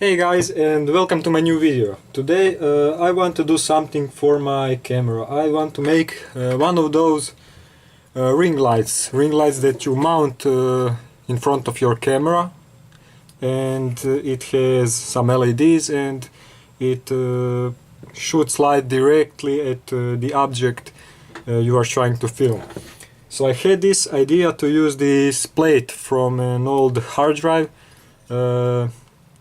Hey guys, and welcome to my new video. Today I want to do something for my camera. I want to make one of those ring lights that you mount in front of your camera, and it has some LEDs and it shoots light directly at the object you are trying to film. So I had this idea to use this plate from an old hard drive.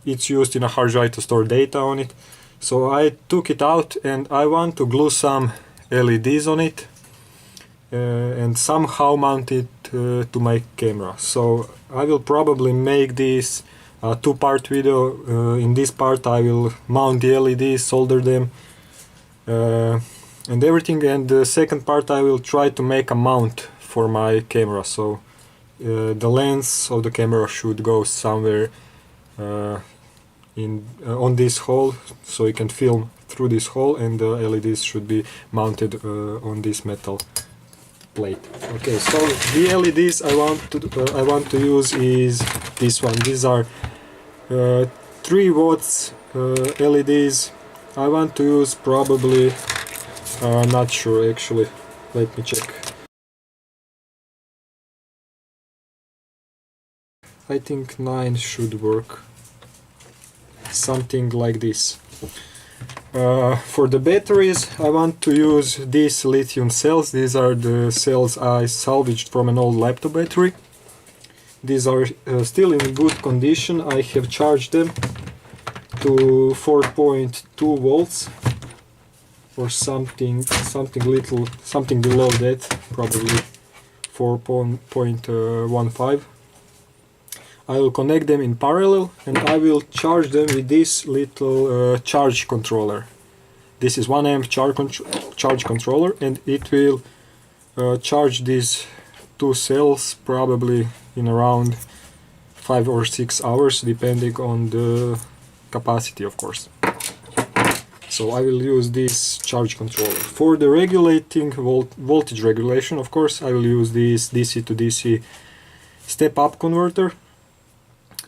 It's used in a hard drive to store data on it. So I took it out and I want to glue some LEDs on it and somehow mount it to my camera. So I will probably make this a two-part video. In this part I will mount the LEDs, solder them and everything, and the second part I will try to make a mount for my camera. So the lens of the camera should go somewhere on this hole, so you can film through this hole, and the LEDs should be mounted on this metal plate. Okay, so the LEDs I want to use is this one. These are 3 watts LEDs. I want to use probably not sure actually. Let me check. I think 9 should work. Something like this. For the batteries I want to use these lithium cells. These are the cells I salvaged from an old laptop battery. These are still in good condition. I have charged them to 4.2 volts or something below that, probably 4.15. I will connect them in parallel and I will charge them with this little charge controller. This is 1 amp charge controller, and it will charge these 2 cells probably in around 5 or 6 hours, depending on the capacity, of course. So I will use this charge controller. For the regulating voltage regulation, of course, I will use this DC to DC step-up converter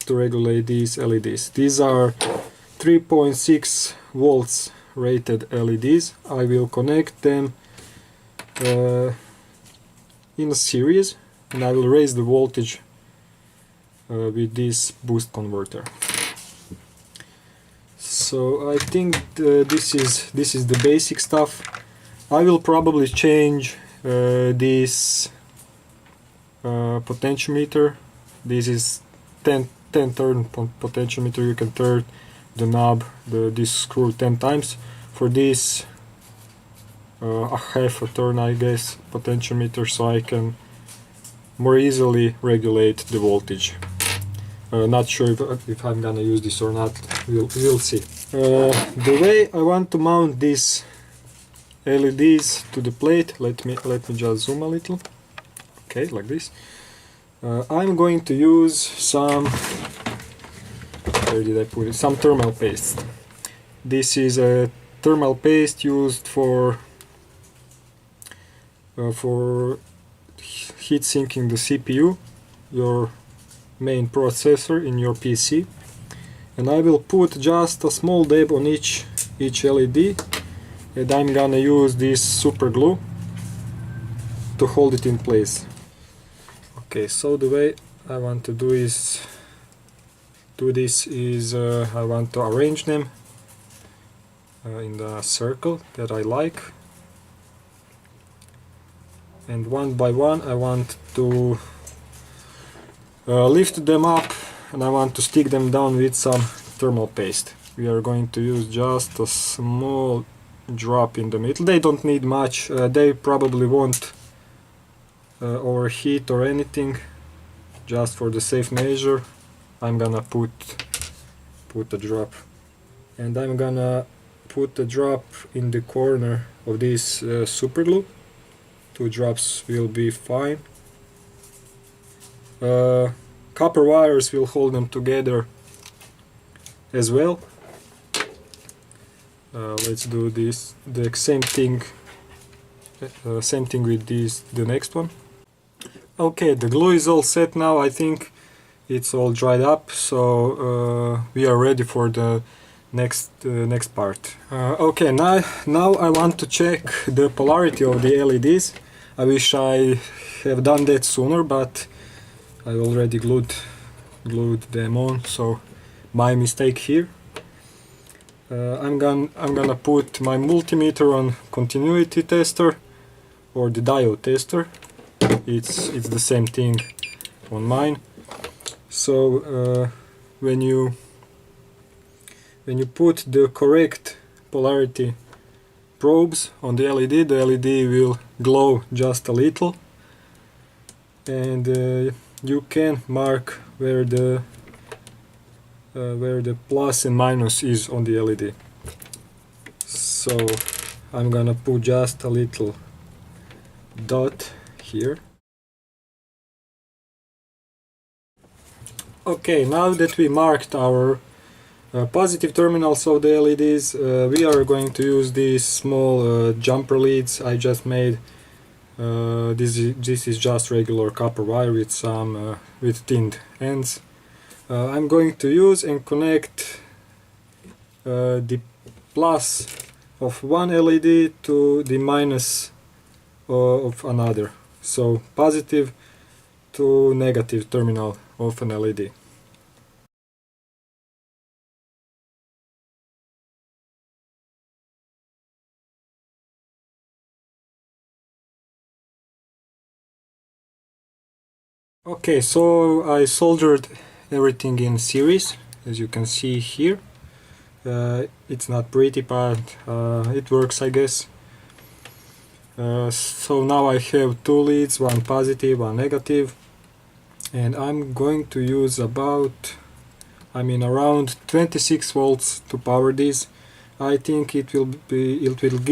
to regulate these LEDs. These are 3.6 volts rated LEDs. I will connect them in a series, and I will raise the voltage with this boost converter. So I think this is the basic stuff. I will probably change this potentiometer. This is 10 turn potentiometer. You can turn the knob, this screw 10 times. For this a half a turn, I guess, potentiometer, so I can more easily regulate the voltage. Not sure if I'm gonna use this or not. We'll see. The way I want to mount these LEDs to the plate, let me just zoom a little. Okay, like this. I'm going to use some, where did I put it? Some thermal paste. This is a thermal paste used for heat sinking the CPU, your main processor in your PC. And I will put just a small dab on each LED, and I'm gonna use this super glue to hold it in place. Okay, so the way I want to do this is I want to arrange them in the circle that I like, and one by one I want to lift them up, and I want to stick them down with some thermal paste. We are going to use just a small drop in the middle. They don't need much. They probably won't overheat or anything. Just for the safe measure, I'm gonna put a drop, and I'm gonna put a drop in the corner of this super glue. 2 drops will be fine. Copper wires will hold them together as well. Let's do this. The same thing with the next one. Okay, the glue is all set now. I think it's all dried up, so we are ready for the next part. Okay, now I want to check the polarity of the LEDs. I wish I have done that sooner, but I already glued them on, so my mistake here. I'm gonna put my multimeter on continuity tester or the diode tester. It's the same thing on mine. So when you put the correct polarity probes on the LED will glow just a little, and you can mark where the plus and minus is on the LED. So I'm gonna put just a little dot here. Okay, now that we marked our positive terminals of the LEDs, we are going to use these small jumper leads I just made. This is just regular copper wire with some with tinned ends. I'm going to use and connect the plus of one LED to the minus of another. So positive to negative terminal of an LED. Okay, so I soldered everything in series, as you can see here. It's not pretty, but it works, I guess. So now I have two leads, one positive, one negative, and I'm going to use around 26 volts to power this. I think it will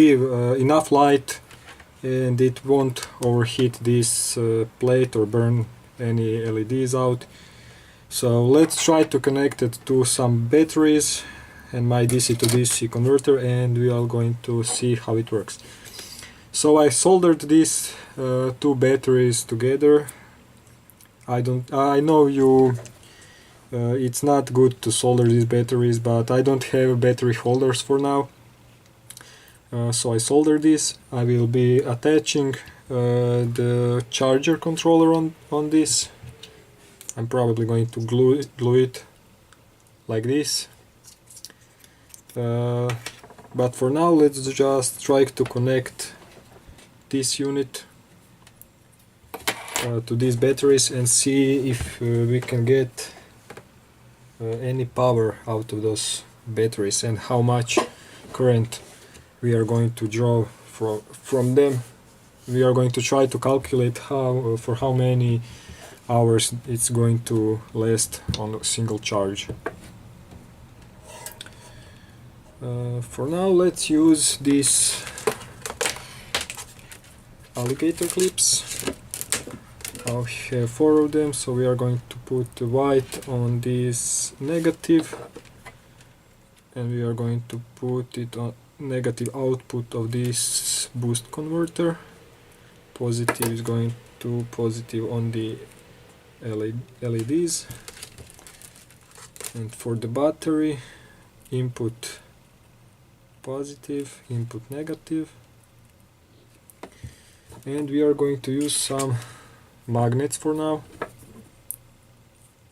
give enough light, and it won't overheat this plate or burn any LEDs out. So let's try to connect it to some batteries and my DC to DC converter, and we are going to see how it works. So I soldered these two batteries together. I know it's not good to solder these batteries, but I don't have battery holders for now. So I soldered this. I will be attaching the charger controller on this. I'm probably going to glue it like this. But for now, let's just try to connect this unit to these batteries and see if we can get any power out of those batteries and how much current we are going to draw from them. We are going to try to calculate for how many hours it's going to last on a single charge. For now, let's use these alligator clips. I have 4 of them, so we are going to put the white on this negative, and we are going to put it on negative output of this boost converter. Positive is going to positive on the LEDs, and for the battery, input positive, input negative, and we are going to use some magnets for now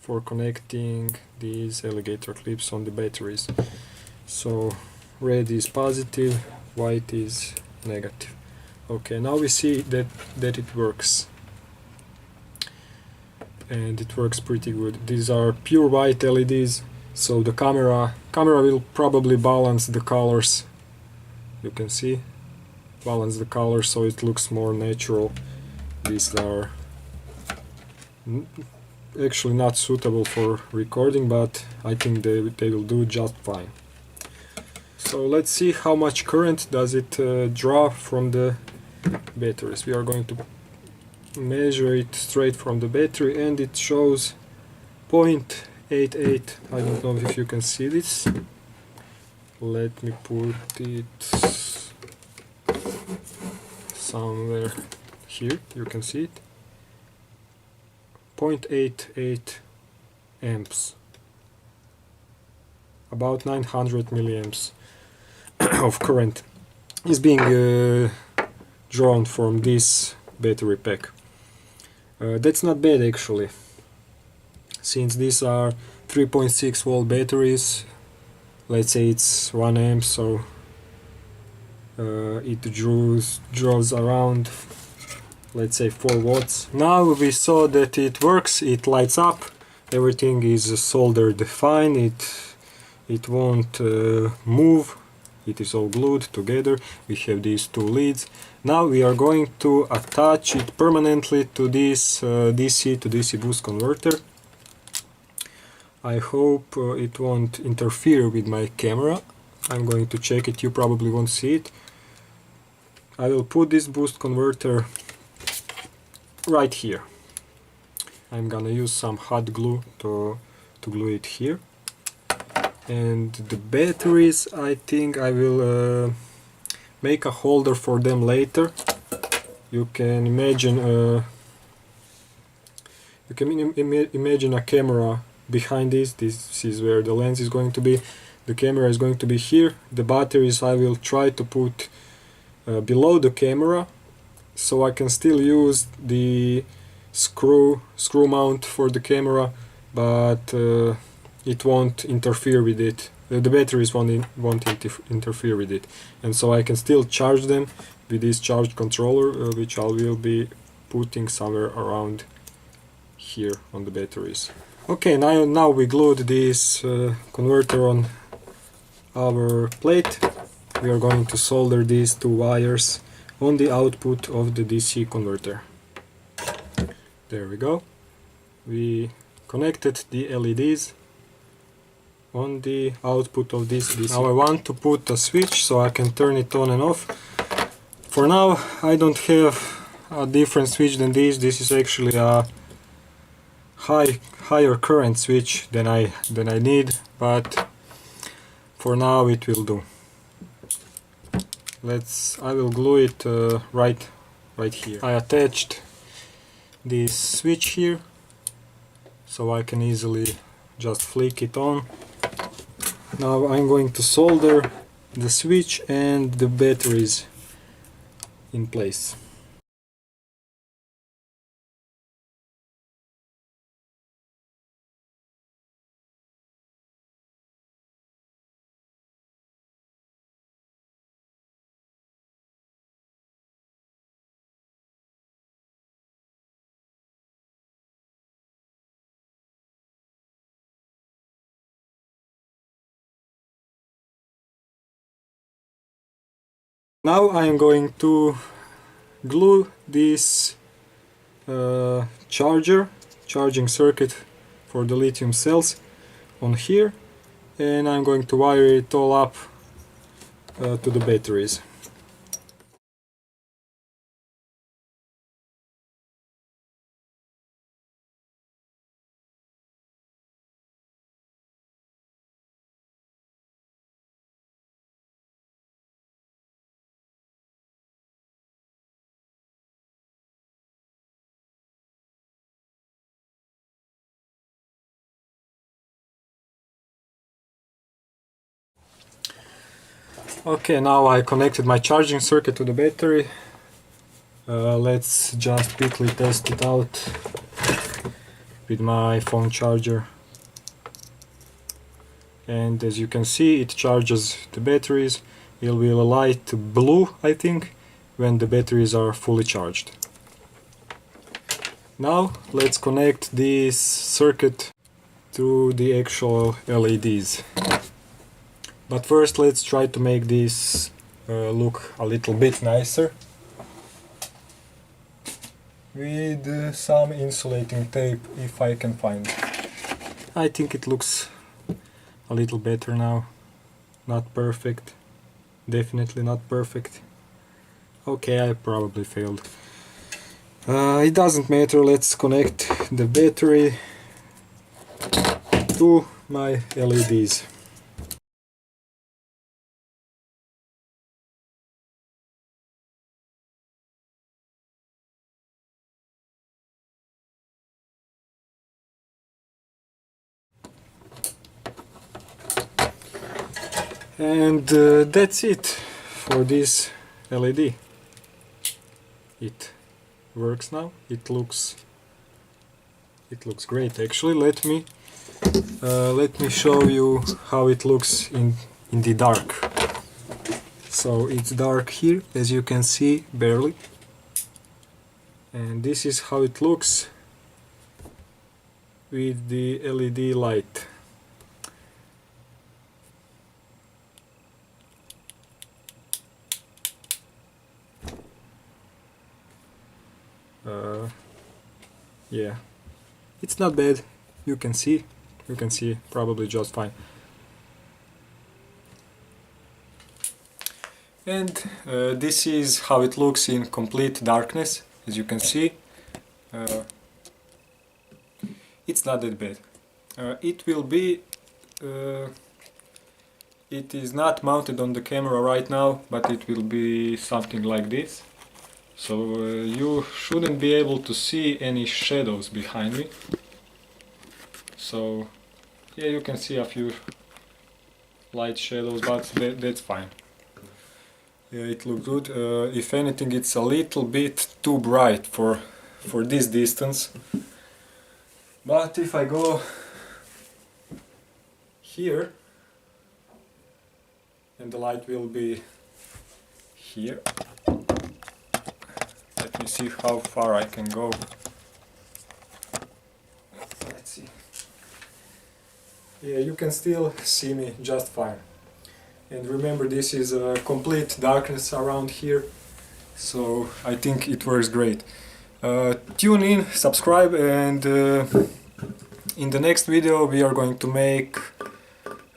for connecting these alligator clips on the batteries. So red is positive, white is negative. Okay, now we see that it works, and it works pretty good. These are pure white LEDs, so the camera will probably balance the colors. You can see, balance the colors so it looks more natural. These are actually not suitable for recording, but I think they will do just fine. So let's see how much current does it draw from the batteries. We are going to measure it straight from the battery, and it shows 0.88. I don't know if you can see this. Let me put it somewhere here. You can see it. 0.88 amps, about 900 milliamps of current is being drawn from this battery pack. That's not bad actually, since these are 3.6 volt batteries. Let's say it's 1 amp, so it draws around, let's say, 4 watts. Now we saw that it works, it lights up, everything is soldered fine, it won't move, it is all glued together. We have these two leads. Now we are going to attach it permanently to this DC to DC boost converter. I hope it won't interfere with my camera. I'm going to check it, you probably won't see it. I will put this boost converter right here. I'm gonna use some hot glue to glue it here. And the batteries, I think I will make a holder for them later. You can imagine imagine a camera behind this. This is where the lens is going to be. The camera is going to be here. The batteries I will try to put below the camera, so I can still use the screw mount for the camera, but it won't interfere with it. The batteries won't interfere with it, and so I can still charge them with this charge controller, which I will be putting somewhere around here on the batteries. Okay, now we glued this converter on our plate. We are going to solder these two wires on the output of the DC converter. There we go. We connected the LEDs on the output of this DC. Now I want to put a switch so I can turn it on and off. For now I don't have a different switch than this. This is actually a higher current switch than I need, but for now it will do. I will glue it right here. I attached this switch here, so I can easily just flick it on. Now I'm going to solder the switch and the batteries in place. Now I am going to glue this charging circuit for the lithium cells on here, and I'm going to wire it all up to the batteries. Okay, now I connected my charging circuit to the battery. Let's just quickly test it out with my phone charger. And as you can see, it charges the batteries. It will light blue, I think, when the batteries are fully charged. Now let's connect this circuit to the actual LEDs. But first let's try to make this look a little bit nicer with some insulating tape, if I can find it. I think it looks a little better now. Not perfect, definitely not perfect. Okay, I probably failed. It doesn't matter, let's connect the battery to my LEDs. And that's it for this LED. It works now. It looks great actually. Let me show you how it looks in the dark. So it's dark here, as you can see, barely. And this is how it looks with the LED light. Yeah, it's not bad. You can see probably just fine. And this is how it looks in complete darkness. As you can see, it's not that bad. It will be it is not mounted on the camera right now, but it will be something like this. So you shouldn't be able to see any shadows behind me. So yeah, you can see a few light shadows, but that's fine. Yeah, it looks good. If anything, it's a little bit too bright for this distance. But if I go here, and the light will be here. Let me see how far I can go. Let's see. Yeah, you can still see me just fine. And remember, this is a complete darkness around here, so I think it works great. Tune in, subscribe, and in the next video we are going to make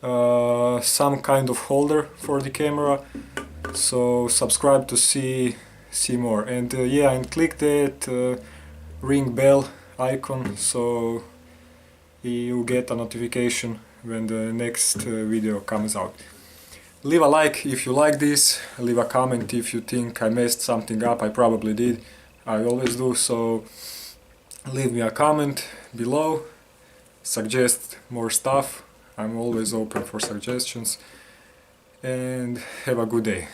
some kind of holder for the camera, so subscribe to see more. And yeah, and click that ring bell icon so you get a notification when the next video comes out. Leave a like if you like this, leave a comment if you think I messed something up. I probably did, I always do, so leave me a comment below, suggest more stuff. I'm always open for suggestions, and have a good day.